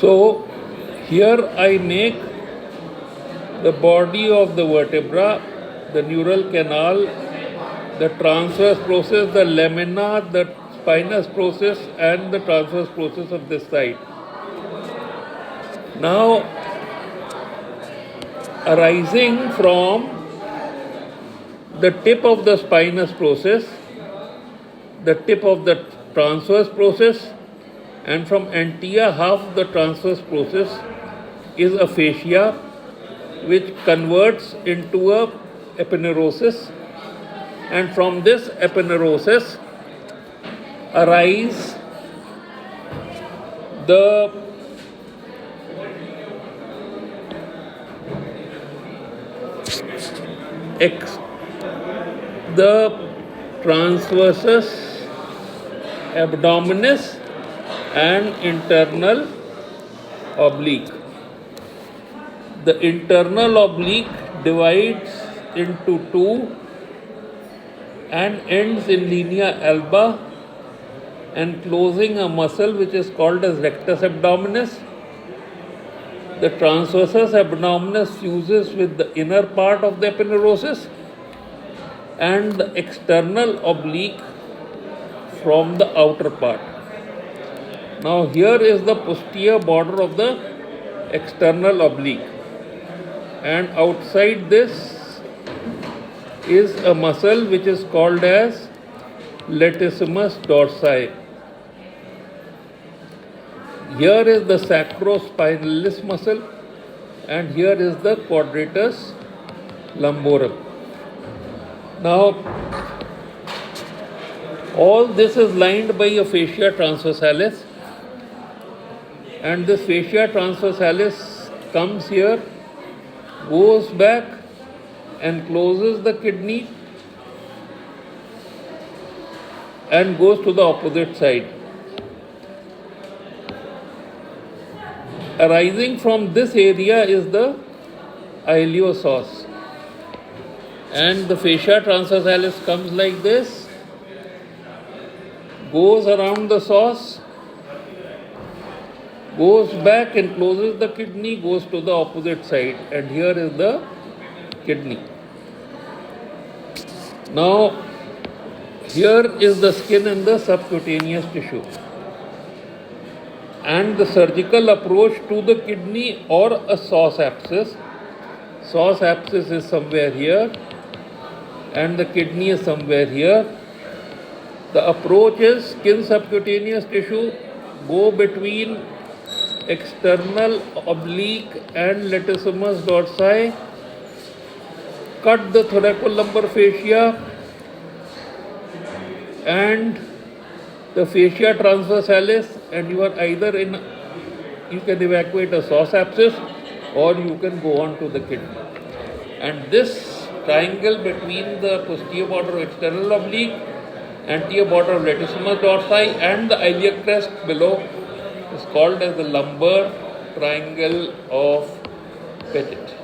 So here I make the body of the vertebra, the neural canal, the transverse process, the lamina, the spinous process, and the transverse process of this side. Now, arising from the tip of the spinous process, the tip of the transverse process, and from anterior half of the transverse process is a fascia which converts into a aponeurosis, and from this aponeurosis arise the Transversus Abdominis and Internal oblique. The internal oblique divides into two and ends in linea alba, enclosing a muscle which is called as rectus abdominis. The transversus abdominis fuses with the inner part of the aponeurosis, and the external oblique from the outer part. Now here is the posterior border of the external oblique, and outside this is a muscle which is called as lattissmus dorsi. Here is the sacrospinalis muscle, and here is the quadratus lumborum. Now, all this is lined by a fascia transversalis, and this fascia transversalis comes here, goes back, encloses the kidney, and goes to the opposite side. Arising from this area is the iliac, and the fascia transversalis comes like this, goes around the psoas, goes back, encloses the kidney, goes to the opposite side, and here is the kidney. Now, here is the skin in the subcutaneous tissue, and the surgical approach to the kidney or a psoas abscess. Psoas abscess is somewhere here, and the kidney is somewhere here. The approach is skin subcutaneous tissue, go between external oblique and lattissmus dorsi, cut the thoracolumber fascia and the fascia transversalis, and you are either you can evacuate a psoas abscess or you can go on to the kidney. And this triangle between the posterior border of external oblique, anterior border of lattissmus dorsi, and the iliac crest below is called as the lumbar triangle of Petit.